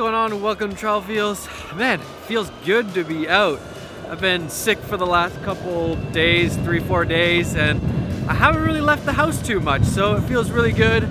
going on? Welcome to Travel Feels. Man, it feels good to be out. I've been sick for the last couple days, 3-4 days, and I haven't really left the house too much, so it feels really good.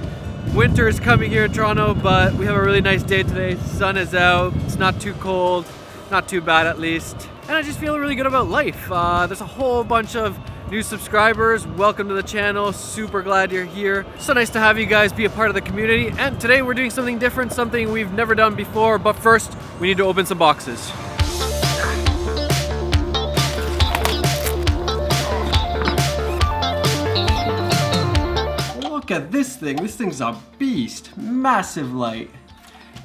Winter is coming here in Toronto, but we have a really nice day today. Sun is out, it's not too cold, not too bad at least. And I just feel really good about life. There's a whole bunch of new subscribers. Welcome to the channel, super glad you're here. So nice to have you guys be a part of the community. And today we're doing something different, something we've never done before, but first we need to open some boxes. Look at this thing. This thing's a beast. Massive light.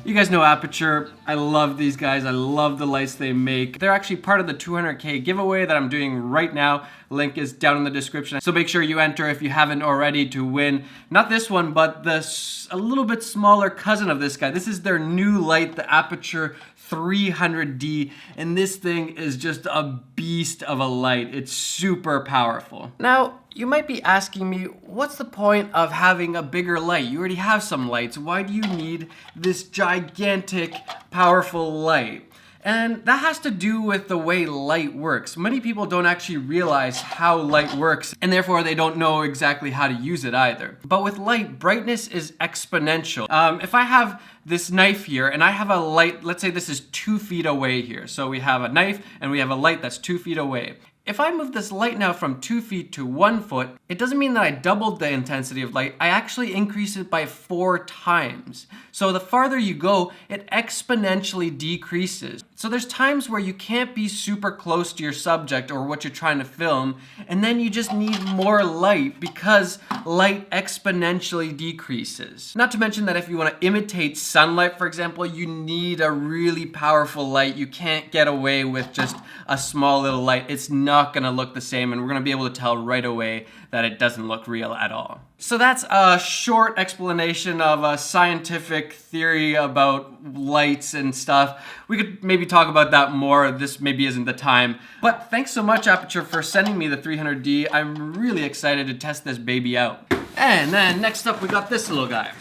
You guys know Aputure. I love these guys. I love the lights they make. They're actually part of the 200K giveaway that I'm doing right now. Link is down in the description. So make sure you enter if you haven't already to win. Not this one, but a little bit smaller cousin of this guy. This is their new light, the Aputure 300D, and this thing is just a beast of a light. It's super powerful. Now, you might be asking me, what's the point of having a bigger light? You already have some lights. Why do you need this gigantic, powerful light? And that has to do with the way light works. Many people don't actually realize how light works, and therefore they don't know exactly how to use it either. But with light, brightness is exponential. If I have this knife here and I have a light, let's say this is 2 feet away here. So we have a knife and we have a light that's 2 feet away. If I move this light now from 2 feet to 1 foot, it doesn't mean that I doubled the intensity of light. I actually increase it by 4 times. So the farther you go, it exponentially decreases. So there's times where you can't be super close to your subject or what you're trying to film, and then you just need more light because light exponentially decreases. Not to mention that if you want to imitate sunlight, for example, you need a really powerful light. You can't get away with just a small little light. It's not gonna look the same, and we're gonna be able to tell right away that it doesn't look real at all. So that's a short explanation of a scientific theory about lights and stuff. We could maybe talk about that more. This maybe isn't the time. But thanks so much, Aputure, for sending me the 300D. I'm really excited to test this baby out. And then next up, we got this little guy.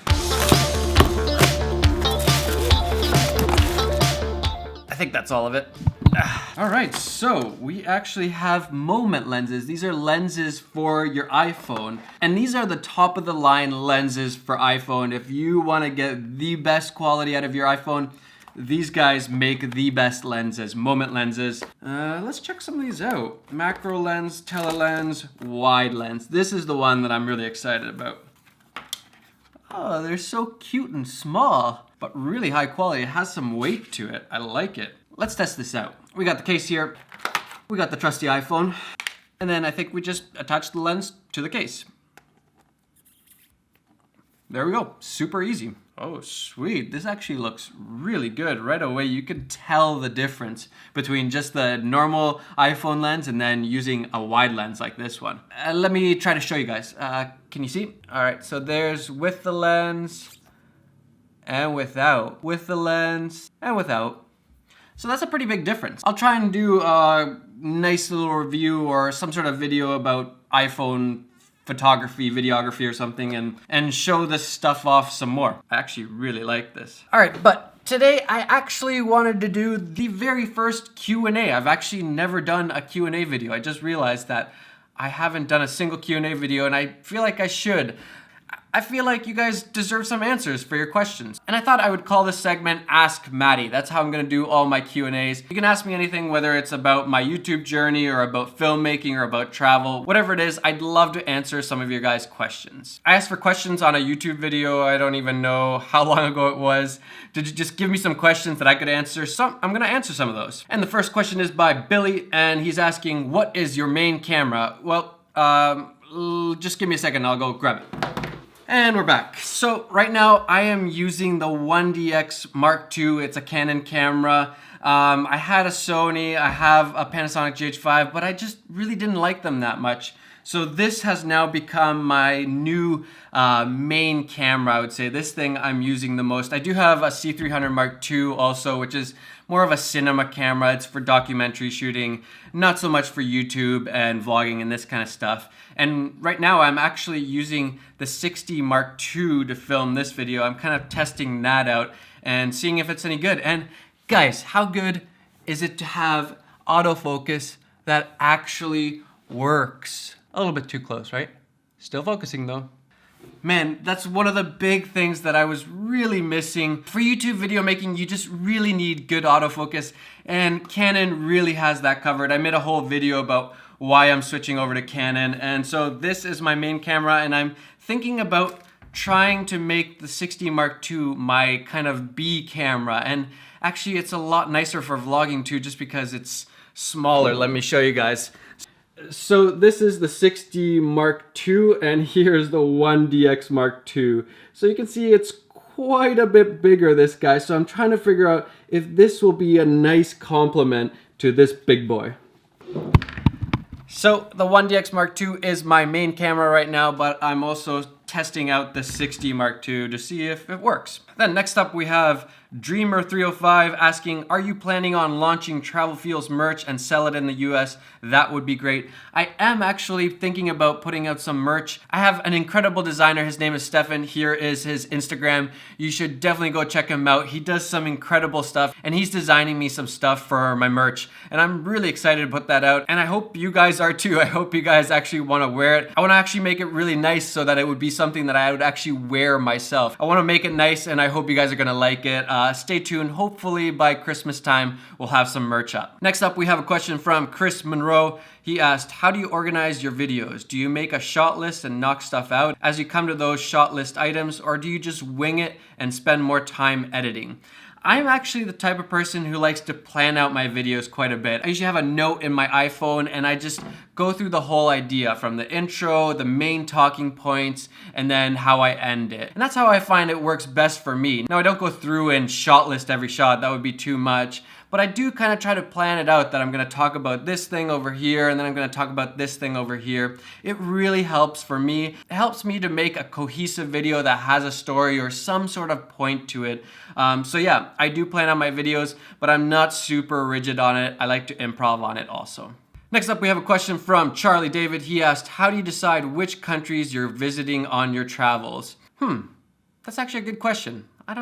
I think that's all of it. All right, so we actually have Moment lenses. These are lenses for your iPhone, and these are the top of the line lenses for iPhone. If you want to get the best quality out of your iPhone, these guys make the best lenses, Moment lenses. Let's check some of these out. Macro lens, telelens, wide lens. This is the one that I'm really excited about. Oh, they're so cute and small, but really high quality. It has some weight to it. I like it. Let's test this out. We got the case here. We got the trusty iPhone. And then I think we just attach the lens to the case. There we go. Super easy. Oh, sweet. This actually looks really good. Right away, you can tell the difference between just the normal iPhone lens and then using a wide lens like this one. Let me try to show you guys. Can you see? All right, so there's with the lens and without. With the lens and without. So that's a pretty big difference. I'll try and do a nice little review or some sort of video about iPhone photography, videography or something and show this stuff off some more. I actually really like this. All right, but today I actually wanted to do the very first Q&A. I've actually never done a Q&A video. I just realized that I haven't done a single Q&A video and I feel like I should. I feel like you guys deserve some answers for your questions. And I thought I would call this segment Ask Matty. That's how I'm gonna do all my Q&As. You can ask me anything, whether it's about my YouTube journey or about filmmaking or about travel, whatever it is, I'd love to answer some of your guys' questions. I asked for questions on a YouTube video, I don't even know how long ago it was. Did you just give me some questions that I could answer? I'm gonna answer some of those. And the first question is by Billy, and he's asking, what is your main camera? Well, just give me a second, I'll go grab it. And we're back. So right now I am using the 1DX Mark II. It's a Canon camera. I had a Sony, I have a Panasonic GH5, but I just really didn't like them that much. So this has now become my new main camera, I would say. This thing I'm using the most. I do have a C300 Mark II also, which is more of a cinema camera. It's for documentary shooting, not so much for YouTube and vlogging and this kind of stuff. And right now I'm actually using the 60 Mark II to film this video. I'm kind of testing that out. and seeing if it's any good. And guys, how good is it to have autofocus that actually works? A little bit too close, right? Still focusing though. Man, that's one of the big things that I was really missing. For YouTube video making, you just really need good autofocus, and Canon really has that covered. I made a whole video about why I'm switching over to Canon, and so this is my main camera, and I'm thinking about trying to make the 60 Mark II my kind of B camera. And actually it's a lot nicer for vlogging too, just because it's smaller. Let me show you guys. So this is the 60 Mark II, and here's the 1DX Mark II. So you can see it's quite a bit bigger, this guy. So I'm trying to figure out if this will be a nice complement to this big boy. So the 1DX Mark II is my main camera right now, but I'm also testing out the 60 Mark II to see if it works. Then next up we have Dreamer305 asking, are you planning on launching Travel Feels merch and sell it in the US? That would be great. I am actually thinking about putting out some merch. I have an incredible designer. His name is Stefan. Here is his Instagram. You should definitely go check him out. He does some incredible stuff, and he's designing me some stuff for my merch. And I'm really excited to put that out. And I hope you guys are too. I hope you guys actually want to wear it. I want to actually make it really nice so that it would be something that I would actually wear myself. I want to make it nice, and I hope you guys are going to like it. Stay tuned. Hopefully by Christmas time, we'll have some merch up. Next up, we have a question from Chris Monroe. He asked, how do you organize your videos? Do you make a shot list and knock stuff out as you come to those shot list items, or do you just wing it and spend more time editing? I'm actually the type of person who likes to plan out my videos quite a bit. I usually have a note in my iPhone, and I just go through the whole idea from the intro, the main talking points, and then how I end it. And that's how I find it works best for me. Now, I don't go through and shot list every shot. That would be too much. But I do kind of try to plan it out that I'm going to talk about this thing over here, and then I'm going to talk about this thing over here. It really helps for me. It helps me to make a cohesive video that has a story or some sort of point to it. So yeah, I do plan out my videos, but I'm not super rigid on it. I like to improv on it also. Next up, we have a question from Charlie David. He asked, how do you decide which countries you're visiting on your travels? That's actually a good question. I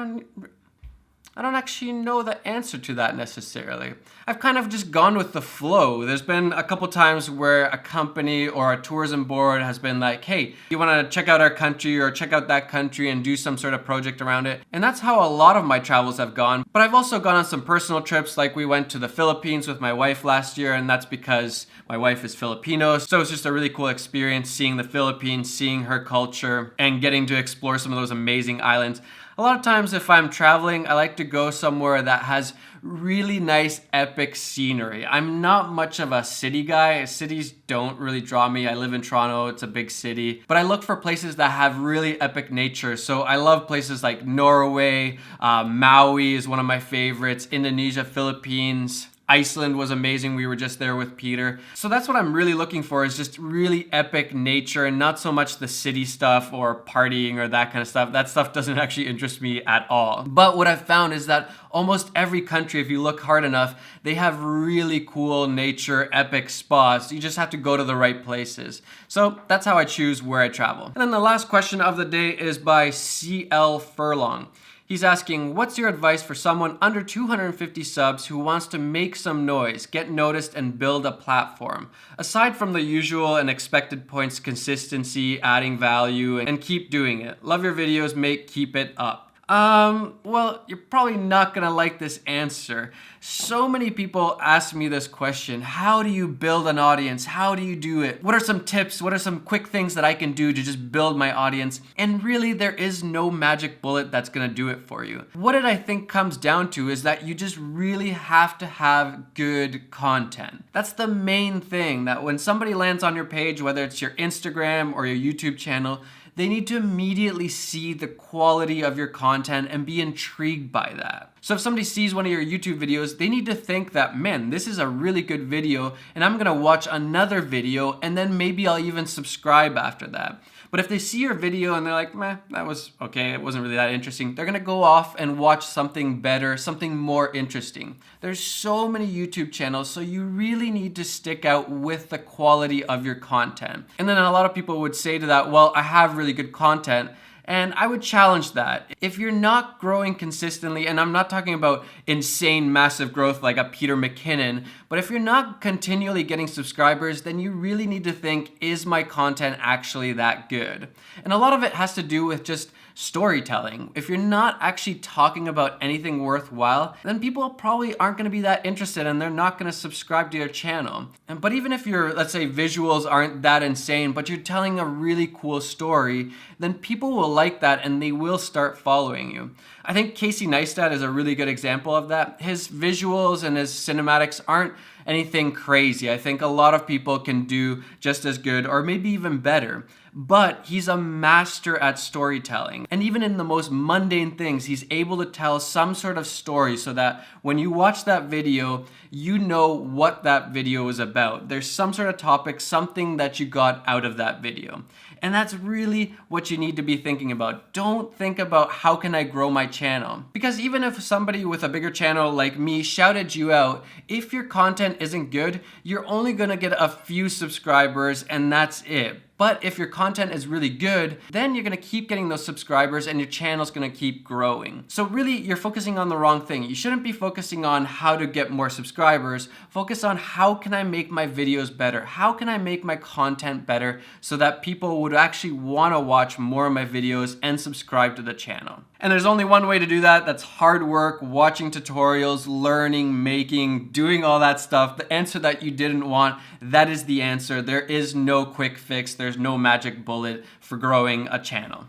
don't actually know the answer to that necessarily. I've kind of just gone with the flow. There's been a couple times where a company or a tourism board has been like, hey, you want to check out our country or check out that country and do some sort of project around it. And that's how a lot of my travels have gone. But I've also gone on some personal trips, like we went to the Philippines with my wife last year, and that's because my wife is Filipino. So it's just a really cool experience seeing the Philippines, seeing her culture, and getting to explore some of those amazing islands. A lot of times if I'm traveling, I like to go somewhere that has really nice epic scenery. I'm not much of a city guy. Cities don't really draw me. I live in Toronto, it's a big city. But I look for places that have really epic nature. So I love places like Norway, Maui is one of my favorites, Indonesia, Philippines. Iceland was amazing. We were just there with Peter. So that's what I'm really looking for, is just really epic nature and not so much the city stuff or partying or that kind of stuff. That stuff doesn't actually interest me at all. But what I've found is that almost every country, if you look hard enough, they have really cool nature, epic spots. You just have to go to the right places. So that's how I choose where I travel. And then the last question of the day is by CL Furlong. He's asking, what's your advice for someone under 250 subs who wants to make some noise, get noticed, and build a platform? Aside from the usual and expected points, consistency, adding value, and keep doing it. Love your videos, keep it up. Well, you're probably not gonna like this answer. So many people ask me this question. How do you build an audience? How do you do it? What are some tips? What are some quick things that I can do to just build my audience? And really, there is no magic bullet that's gonna do it for you. What it I think comes down to is that you just really have to have good content. That's the main thing, that when somebody lands on your page, whether it's your Instagram or your YouTube channel, they need to immediately see the quality of your content and be intrigued by that. So if somebody sees one of your YouTube videos, they need to think that, man, this is a really good video, and I'm gonna watch another video, and then maybe I'll even subscribe after that. But if they see your video and they're like, meh, that was okay, it wasn't really that interesting, they're gonna go off and watch something better, something more interesting. There's so many YouTube channels, so you really need to stick out with the quality of your content. And then a lot of people would say to that, well, I have really good content. And I would challenge that. If you're not growing consistently, and I'm not talking about insane massive growth like a Peter McKinnon, but if you're not continually getting subscribers, then you really need to think, is my content actually that good? And a lot of it has to do with just storytelling. If you're not actually talking about anything worthwhile, then people probably aren't going to be that interested and they're not going to subscribe to your channel. But even if your, let's say, visuals aren't that insane, but you're telling a really cool story, then people will like that and they will start following you. I think Casey Neistat is a really good example of that. His visuals and his cinematics aren't anything crazy. I think a lot of people can do just as good or maybe even better. But he's a master at storytelling. And even in the most mundane things, he's able to tell some sort of story so that when you watch that video, you know what that video is about. There's some sort of topic, something that you got out of that video. And that's really what you need to be thinking about. Don't think about how can I grow my channel. Because even if somebody with a bigger channel like me shouted you out, if your content isn't good, you're only gonna get a few subscribers and that's it. But if your content is really good, then you're gonna keep getting those subscribers and your channel's gonna keep growing. So really, you're focusing on the wrong thing. You shouldn't be focusing on how to get more subscribers. Focus on how can I make my videos better? How can I make my content better so that people would actually wanna watch more of my videos and subscribe to the channel? And there's only one way to do that. That's hard work, watching tutorials, learning, making, doing all that stuff. The answer that you didn't want, that is the answer. There is no quick fix. There's no magic bullet for growing a channel.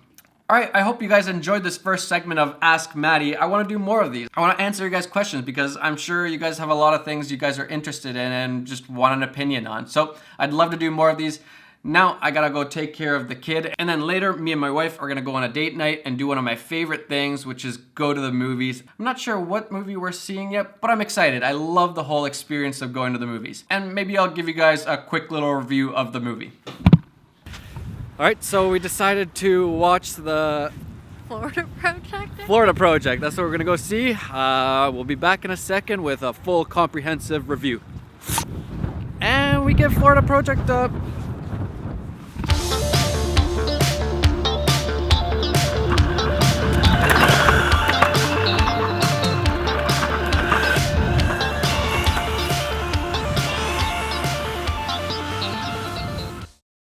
All right, I hope you guys enjoyed this first segment of Ask Matty. I want to do more of these. I want to answer your guys' questions because I'm sure you guys have a lot of things you guys are interested in and just want an opinion on. So I'd love to do more of these. Now I gotta go take care of the kid, and then later me and my wife are gonna go on a date night and do one of my favorite things, which is go to the movies. I'm not sure what movie we're seeing yet, but I'm excited. I love the whole experience of going to the movies. And maybe I'll give you guys a quick little review of the movie. All right, so we decided to watch the Florida Project? Florida Project. That's what we're gonna go see. We'll be back in a second with a full comprehensive review. And we give Florida Project a